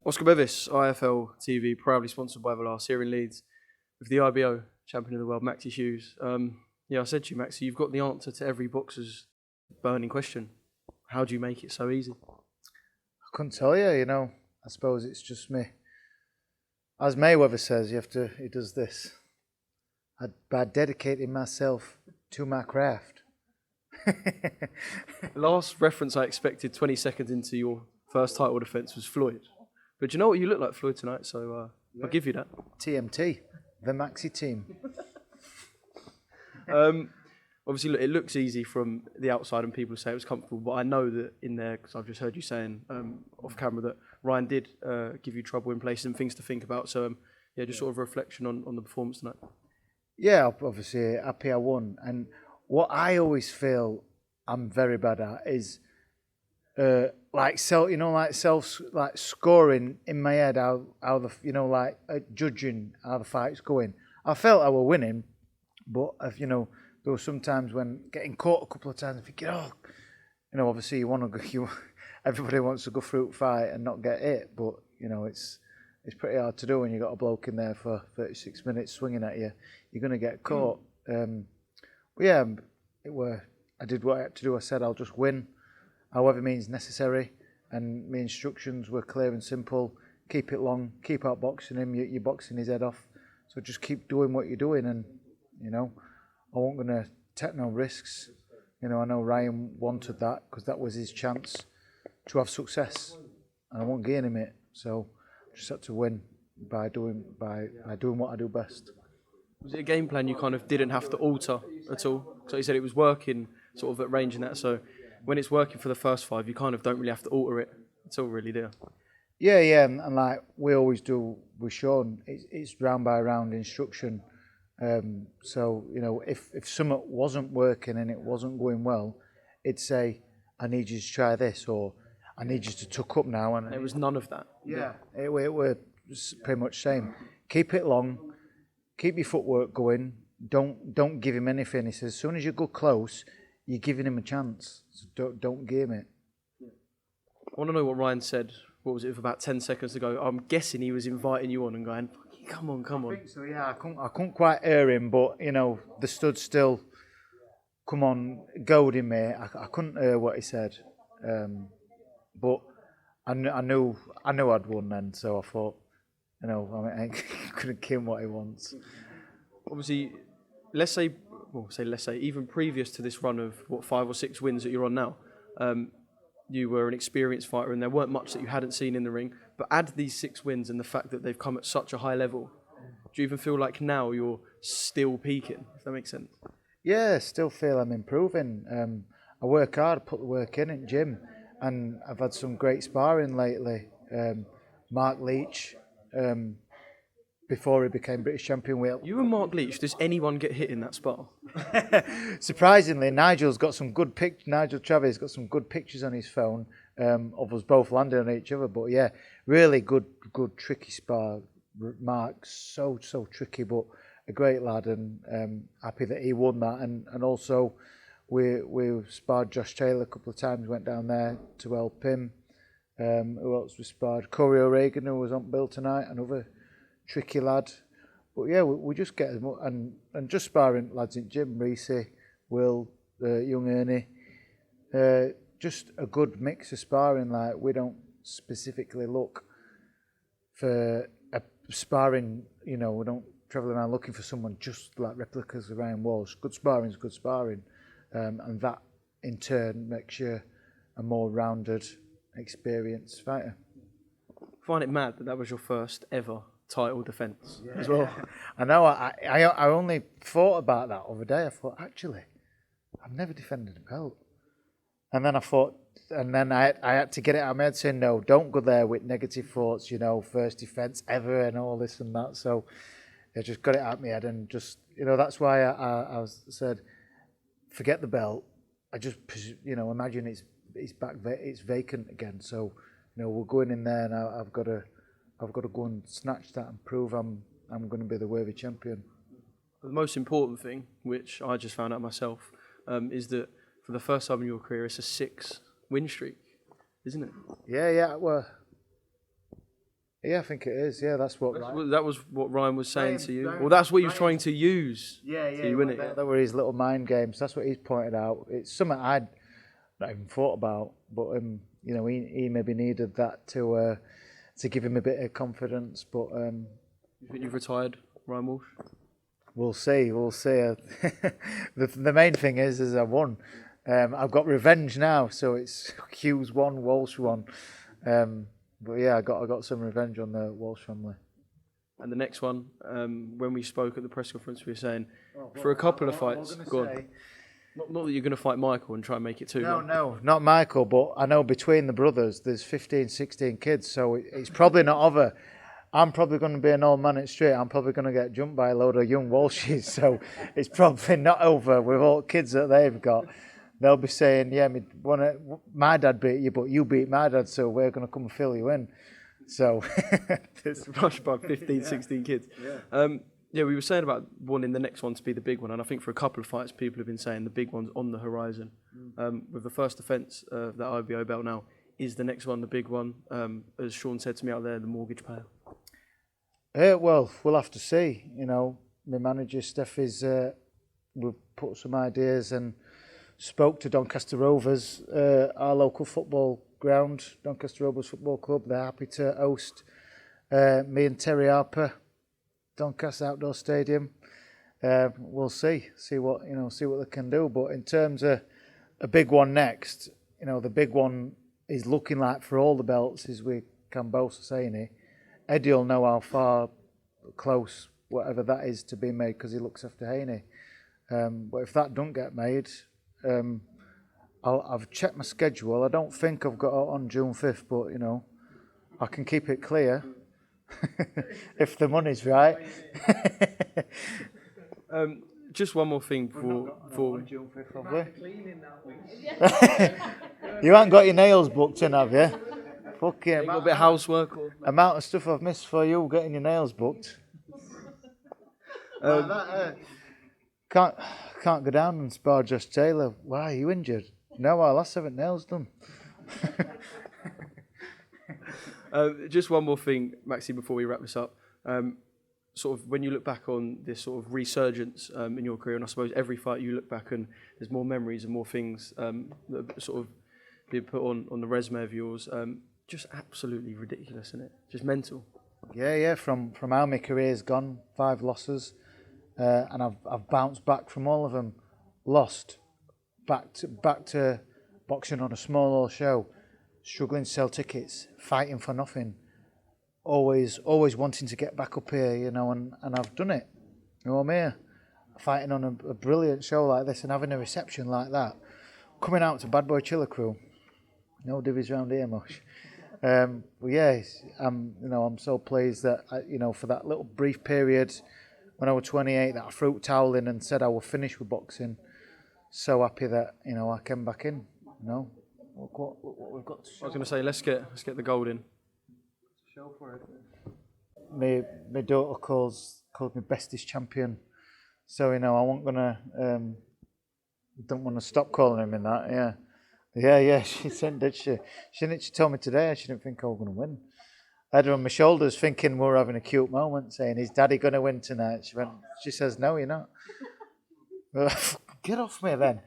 Oscar Bevis, IFL TV, proudly sponsored by Everlast here in Leeds with the IBO champion of the world, Maxi Hughes. I said to you, Maxi, you've got the answer to every boxer's burning question. How do you make it so easy? I couldn't tell you, I suppose it's just me. As Mayweather says, he does this. By dedicating myself to my craft. The last reference I expected 20 seconds into your first title defence was Floyd. But you know what? You look like Floyd tonight, so I'll give you that. TMT, the Maxi team. Obviously, look, it looks easy from the outside and people say it was comfortable, but I know that in there, because I've just heard you saying off camera that Ryan did give you trouble in places and things to think about. So, just sort of a reflection on the performance tonight. Yeah, obviously happy I won. And what I always feel I'm very bad at is scoring in my head how the judging how the fight's going. I felt I were winning, but there were some times when getting caught a couple of times and thinking, obviously you want to go, everybody wants to go through the fight and not get hit, but it's pretty hard to do when you got a bloke in there for 36 minutes swinging at you. You're going to get caught. I did what I had to do. I said I'll just win, however means necessary, and my instructions were clear and simple. Keep it long, keep out boxing him. You're boxing his head off, so just keep doing what you're doing, and I wasn't going to take no risks. I know Ryan wanted that because that was his chance to have success, and I won't gain him it. So I just had to win by doing what I do best. Was it a game plan you kind of didn't have to alter at all? So you said it was working sort of at range and that. So when it's working for the first five, you kind of don't really have to alter it at all, really, do you? Yeah, and like we always do with Sean, it's round by round instruction. So if something wasn't working and it wasn't going well, it'd say, I need you to try this, or I need you to tuck up now. And it was none of that. Yeah, it were pretty much same. Keep it long, keep your footwork going. Don't give him anything. He says, as soon as you go close, you're giving him a chance. So don't game it. I want to know what Ryan said. What was it, for about 10 seconds ago? I'm guessing he was inviting you on and going, come on. I think so, yeah. I couldn't quite hear him, but, the stud still, come on, goading me. I couldn't hear what he said. But I knew I'd won then, so I thought, I couldn't kill him what he wants. Obviously, let's say, even previous to this run of, 5 or 6 wins that you're on now, you were an experienced fighter and there weren't much that you hadn't seen in the ring. But add these 6 wins and the fact that they've come at such a high level, do you even feel like now you're still peaking, if that makes sense? Yeah, still feel I'm improving. I work hard, put the work in gym, and I've had some great sparring lately. Mark Leach, before he became British champion. You and Mark Leach, does anyone get hit in that spar? Surprisingly, Nigel Travis got some good pictures on his phone of us both landing on each other. But yeah, really good tricky spar. Mark's so tricky, but a great lad, and happy that he won that. And also we sparred Josh Taylor a couple of times. Went down there to help him. Who else we sparred? Corey O'Regan, who was on bill tonight, another tricky lad. But yeah, we just get as much, and just sparring lads in gym, Reese, Will, young Ernie, just a good mix of sparring. Like, we don't specifically look for a sparring, we don't travel around looking for someone just like replicas of Ryan Walsh. Good sparring is good sparring, and that in turn makes you a more rounded, experienced fighter. I find it mad that was your first ever title defence as well. I know. I only thought about that other day. I thought, actually, I've never defended a belt. And then I had to get it out of my head saying, no, don't go there with negative thoughts, first defence ever and all this and that. So I just got it out of my head, and just, that's why I said, forget the belt. I just, imagine it's back, it's vacant again. So, we're going in there, and I've got to go and snatch that and prove I'm going to be the worthy champion. The most important thing, which I just found out myself, is that for the first time in your career, it's a 6-win streak, isn't it? Yeah. Well, Yeah, I think it is. Yeah, that's what. That was what Ryan was saying Ryan- to you. Ryan- Well, that's what he was Ryan- trying to use. Yeah, to win it. That were his little mind games. That's what he's pointed out. It's something I'd not even thought about, but you know, he maybe needed that to give him a bit of confidence. But You think you've retired, Ryan Walsh? we'll see. The main thing is I won. I've got revenge now, so it's Hughes won, Walsh won. But yeah, I got some revenge on the Walsh family. And the next one, when we spoke at the press conference, we were saying for a couple of fights, go on. Not that you're going to fight Michael and try and make it too long. No, not Michael, but I know between the brothers there's 15, 16 kids, so it's probably not over. I'm probably going to be an old man in the street. I'm probably going to get jumped by a load of young Walshies, so it's probably not over with all the kids that they've got. They'll be saying, yeah, my dad beat you, but you beat my dad, so we're going to come and fill you in. So It's rushed by 15, 16 kids. Yeah, we were saying about wanting the next one to be the big one, and I think for a couple of fights, people have been saying the big one's on the horizon. With the first defence of that IBO belt now, is the next one the big one? As Sean said to me out there, the mortgage payer. Well, we'll have to see. You know, my manager, Steph, we've put some ideas and spoke to Doncaster Rovers, our local football ground, Doncaster Rovers Football Club. They're happy to host me and Terry Harper, Doncaster Outdoor Stadium. We'll see what they can do. But in terms of a big one next, you know, the big one is looking like for all the belts is with Kambosos Haney. Eddie will know how far close whatever that is to be made because he looks after Haney. But if that don't get made, I've checked my schedule. I don't think I've got it on June 5th, but you know, I can keep it clear if the money's right. Just one more thing for June 5th, have we? You haven't got your nails booked in, have you? Fucking got a bit of housework. amount of stuff I've missed for you getting your nails booked. Can't go down and spar Josh Taylor. Why, are you injured? No, I'll have 7 nails done. Just one more thing, Maxi, before we wrap this up. Sort of when you look back on this sort of resurgence in your career, and I suppose every fight you look back and there's more memories and more things that sort of being put on the resume of yours. Just absolutely ridiculous, isn't it? Just mental. Yeah. From how my career's gone, 5 losses, and I've bounced back from all of them. Lost, back to boxing on a small old show, struggling to sell tickets, fighting for nothing, always wanting to get back up here, you know, and I've done it. You know, I'm here, fighting on a brilliant show like this and having a reception like that, coming out to Bad Boy Chiller Crew. No divvies round here, much. Well, yeah, I'm so pleased that for that little brief period when I was 28, that I threw a towel in and said I was finished with boxing. So happy that I came back in. Look what we've got to show. I was going to say, let's get the gold in. Show for it. My daughter calls me bestest champion. So I don't want to stop calling him in that. Yeah. She said, did she? She told me today she didn't think I was going to win. I had her on my shoulders thinking we were having a cute moment, saying, is Daddy going to win tonight? She says, no, you're not. Get off me then.